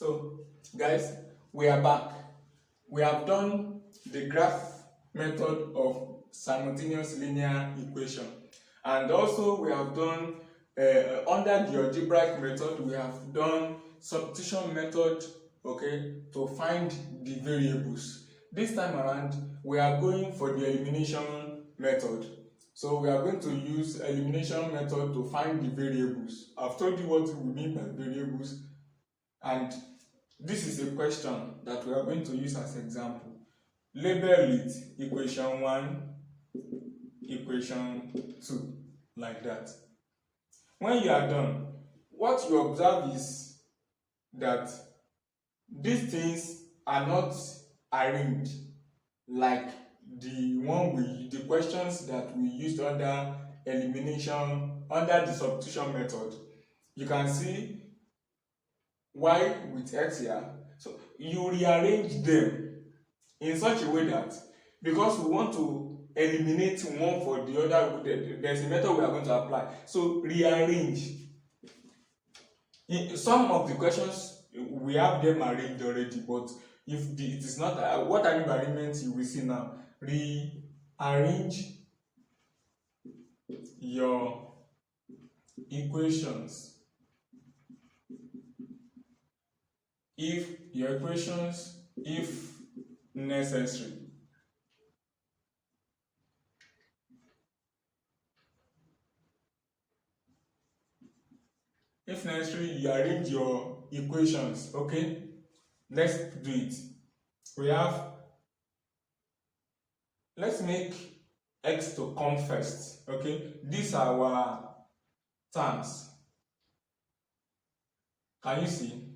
So, guys, we are back. We have done the graph method of simultaneous linear equation, and also we have done under the algebraic method we have done substitution method, okay, to find the variables. This time around we are going for the elimination method. So we are going to use elimination method to find the variables. I've told you what we mean by variables, and this is a question that we are going to use as example. Label it equation 1, equation 2, like that. When you are done, what you observe is that these things are not arranged like the questions that we used under elimination, under the substitution method. You can see y with x here. So you rearrange them in such a way that, because we want to eliminate one for the other, there's a method we are going to apply. So rearrange. In some of the questions we have them arranged already, but if it is not, what I mean by arrangement you will see now. Rearrange your equations if necessary. If necessary, you arrange your equations. Okay, let's do it. Let's make x to come first. Okay, these are our terms. Can you see?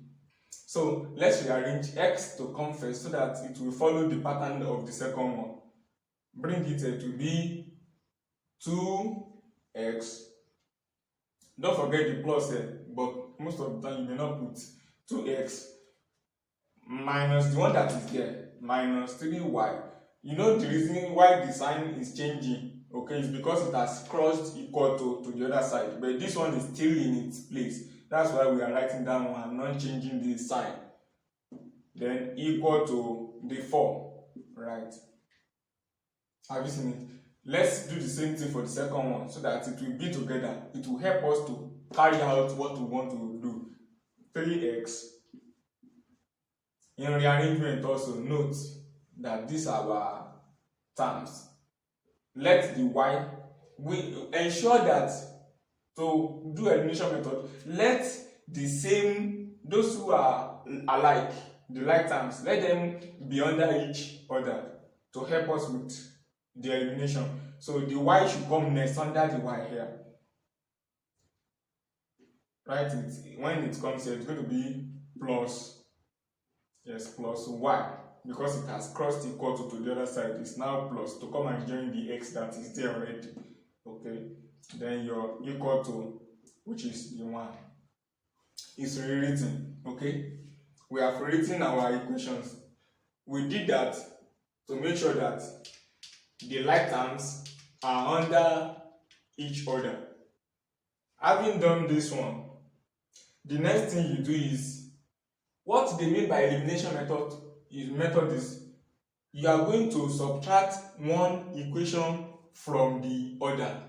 So let's rearrange x to come first so that it will follow the pattern of the second one. Bring it to be 2x. Don't forget the plus here, but most of the time you may not put 2x minus the one that is there, minus 3y. You know the reason why the sign is changing, okay, is because it has crossed equal to the other side, but this one is still in its place. That's why we are writing down one, not changing the sign. Then equal to the 4, right? Have you seen it? Let's do the same thing for the second one so that it will be together. It will help us to carry out what we want to do. 3x. In rearrangement also, note that these are our terms. Let the y, we ensure that to do elimination method, let those who are alike, the like terms, let them be under each other to help us with the elimination. So the y should come next under the y here. Write it. When it comes here, it's going to be plus y, because it has crossed equal to the other side. It's now plus to come and join the x that is there already. Okay, then your equal to, which is the 1, is rewritten. Okay, we have rewritten our equations. We did that to make sure that the like terms are under each other. Having done this one, the next thing you do is, what they mean by elimination method is you are going to subtract one equation from the other,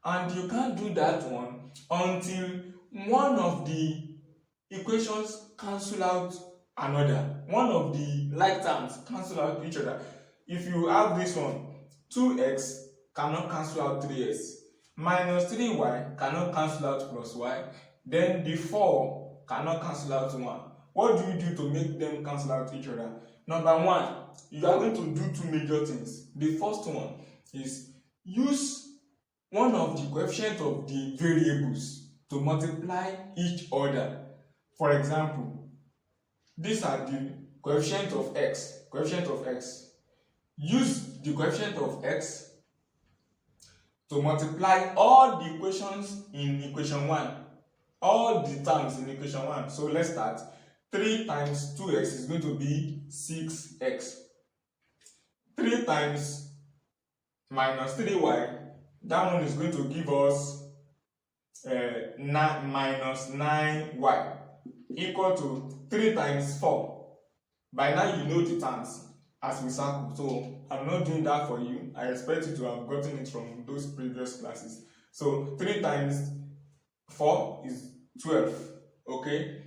and you can't do that one until one of the equations cancel out another. One of the like terms cancel out each other. If you have this one, 2x cannot cancel out 3x, minus 3y cannot cancel out plus y, then the 4 cannot cancel out 1. What do you do to make them cancel out each other? Number 1, you are going to do two major things. The first one is use one of the coefficients of the variables to multiply each other. For example, these are the coefficient of x. Use the coefficient of x to multiply all the equations in equation 1, all the terms in equation 1. So let's start. 3 times 2x is going to be 6x. 3 times minus 3y, that one is going to give us minus 9y, equal to 3 times 4. By now you know the terms as we circle, so I'm not doing that for you. I expect you to have gotten it from those previous classes. So 3 times 4 is 12. Okay,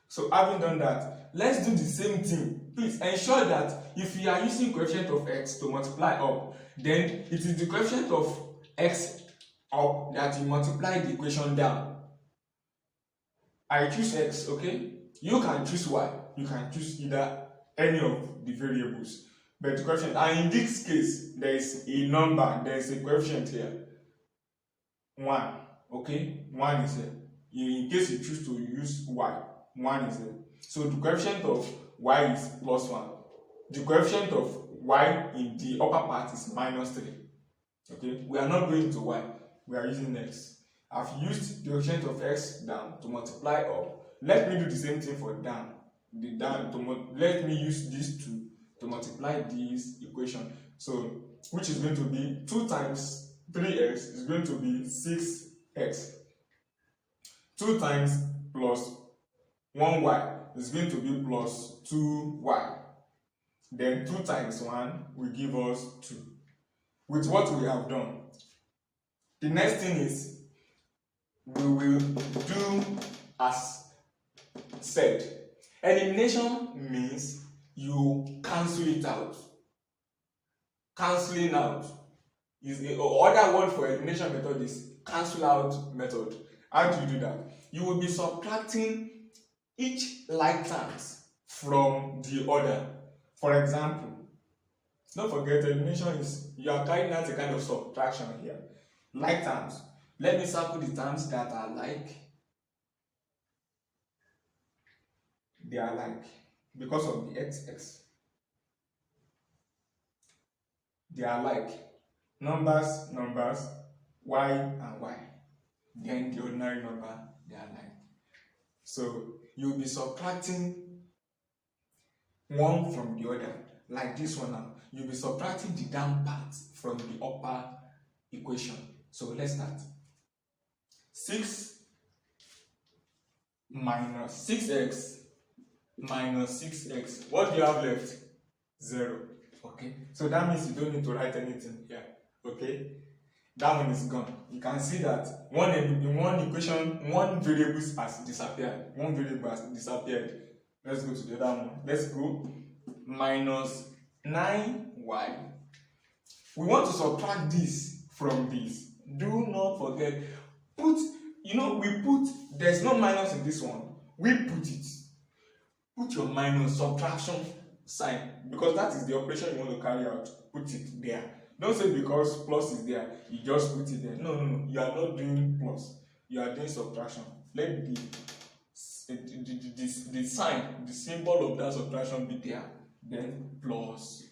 so having done that, let's do the same thing. Please ensure that if you are using coefficient of x to multiply up, then it is the coefficient of x up that you multiply the equation down. I choose x, okay? You can choose y. You can choose either any of the variables. But the coefficient, and in this case, there is a number, there is a coefficient here. 1, okay? 1 is here. In case you choose to use y, 1 is here. So the coefficient of y is plus 1. The coefficient of y in the upper part is minus 3. Okay? We are not going to y. We are using x. I've used the coefficient of x down to multiply up. Let me do the same thing for down. Let me use these two to multiply this equation. So, which is going to be 2 times 3x is going to be 6x. 2 times plus 1y is going to be plus 2y. Then 2 times 1 will give us 2. With what we have done, the next thing is we will do as said. Elimination means you cancel it out. Cancelling out is other word for elimination method is cancel out method. How do you do that? You will be subtracting each like terms from the other. For example, don't forget elimination is you are carrying out a kind of subtraction here. Like terms. Let me circle the terms that are like. They are like because of the xx. They are like numbers, y and y. Then the ordinary number, they are like. So you'll be subtracting one from the other, like this one now. You'll be subtracting the down part from the upper equation. So let's start. 6 minus 6x minus 6x. What do you have left? 0. Okay. So that means you don't need to write anything here. Okay. That one is gone. You can see that in one equation, one variable has disappeared. One variable has disappeared. Let's go to the other one. Let's go minus 9y. We want to subtract this from this. Do not forget. There's no minus in this one. We put it. Put your minus subtraction sign because that is the operation you want to carry out. Put it there. Don't say because plus is there, you just put it there. No. You are not doing plus. You are doing subtraction. Let the sign, the symbol of that subtraction be there. Then plus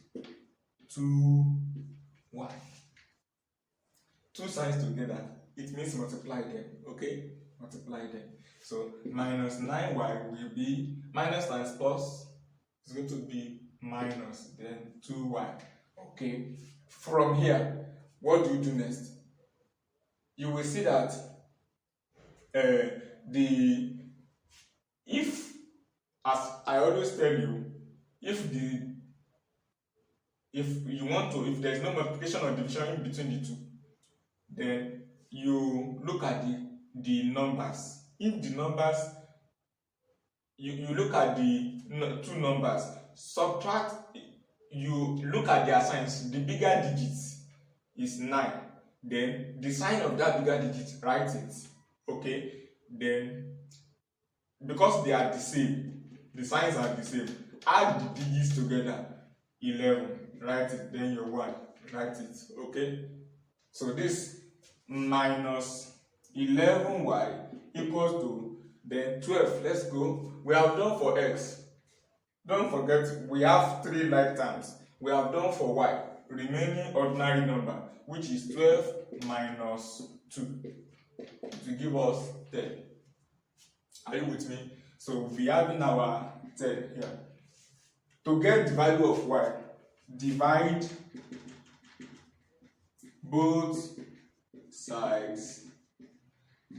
2y. 2 signs together. It means multiply them. Okay? Multiply them. So minus 9y will be minus times plus is going to be minus then 2y. Okay? From here, what do you do next? You will see that if as I always tell you, if there's no multiplication or division in between the two, then you look at the numbers. If the numbers, you look at the two numbers, subtract, you look at their signs. The bigger digits is 9. Then the sign of that bigger digit, write it. Okay? Then, because they are the same, the signs are the same, add the digits together, 11. Write it. Then your y, write it. Okay? So this minus 11y equals to then 12. Let's go. We have done for x. Don't forget we have 3 like terms. We have done for y. Remaining ordinary number, which is 12 minus 2 to give us 10. Are you with me? So we'll be having our 10 here. To get the value of y, divide both sides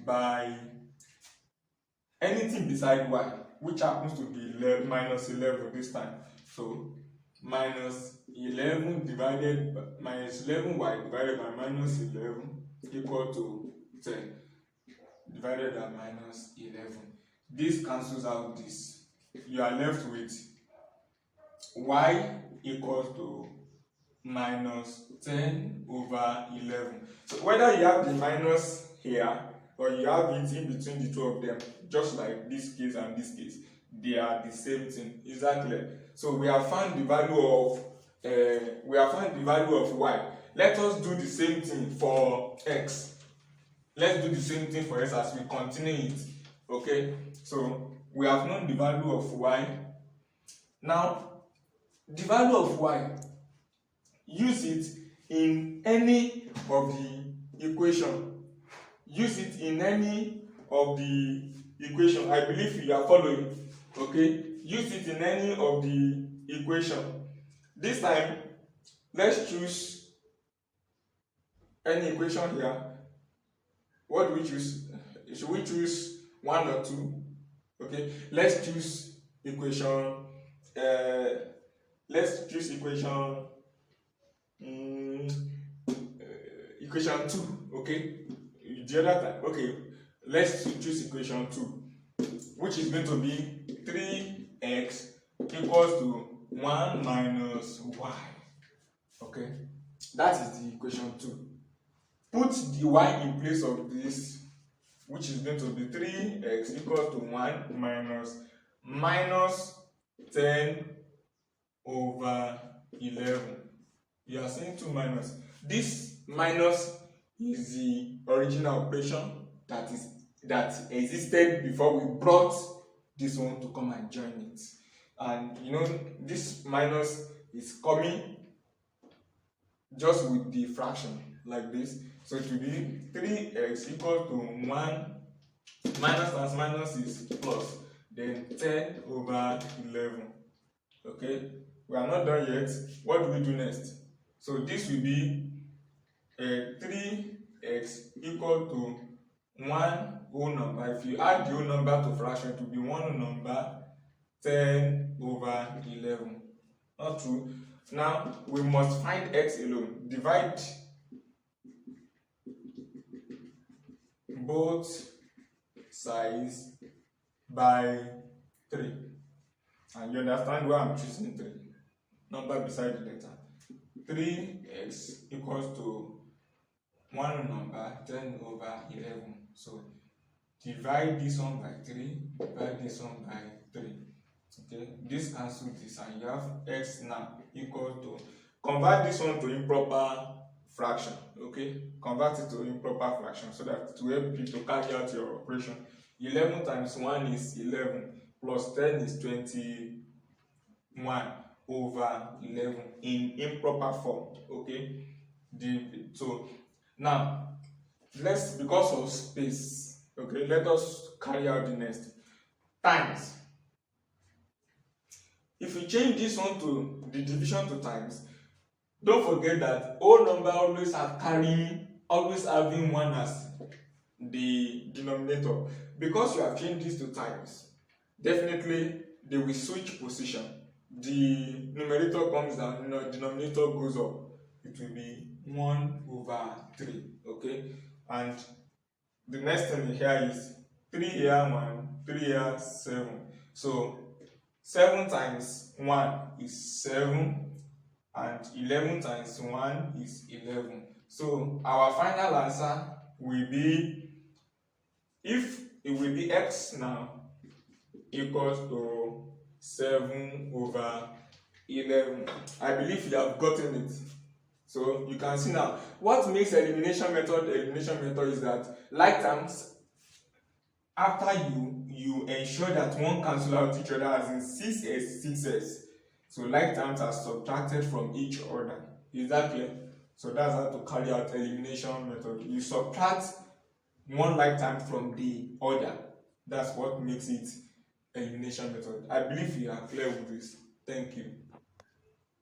by anything beside y. which happens to be minus 11 this time. So minus 11 divided by minus 11y divided by minus 11 equal to 10 divided by minus 11. This cancels out this. You are left with y equals to minus 10 over 11. So whether you have the minus here or you have it in between the two of them, just like this case and this case, they are the same thing. Exactly. So we have found the value of y. Let us do the same thing for x. Let's do the same thing for x as we continue it. Okay. So we have known the value of y. Now, the value of y, use it in any of the equation. Use it in any of the equation. I believe you are following. Okay, use it in any of the equation. This time, let's choose any equation here. What do we choose? Should we choose 1 or 2? Okay, let's choose equation. Let's choose equation. Equation 2. Okay, the other time. Okay, let's choose equation 2, which is going to be 3x equals to 1 minus y. Okay, that is the equation 2. Put the y in place of this, which is going to be 3x equals to 1 minus 10 over 11. You are seeing 2 minus. This minus is the original operation that existed before we brought this one to come and join it. And you know, this minus is coming just with the fraction like this. So it will be 3x equal to 1 minus times minus is plus, then 10 over 11. Okay, we are not done yet. What do we do next? So this will be 3x equal to 1 whole number. If you add the whole number to fraction, it will be 1 whole number 10 over 11. Not true. Now we must find x alone. Divide both sides by 3. And you understand why I'm choosing 3. Number beside the letter. 3x equals to 1 number 10 over 11. So divide this one by 3, divide this one by 3. Okay, this cancels this, and you have x now equal to, convert this one to improper fraction. Okay, convert it to improper fraction so that it will help you to carry out your operation. 11 times 1 is 11 plus 10 is 21 over 11 in improper form. Okay, so now let's, because of space, okay, let us carry out the next times. If you change this one to the division to times, don't forget that whole number always having 1 as the denominator. Because you have changed this to times, definitely they will switch position. The numerator comes down, the denominator goes up. It will be 1 over 3. Okay, and the next thing here is 3 here 1, 3 here 7. So 7 times 1 is 7, and 11 times 1 is 11. So our final answer will be, if it will be x now equals to 7 over 11. I believe you have gotten it. So you can see now what makes elimination method is that like terms, after you ensure that one cancel out each other, as in 6s 6s. So like terms are subtracted from each other. Is that clear? So that's how to carry out elimination method. You subtract one like term from the other. That's what makes it elimination method. I believe you are clear with this. Thank you.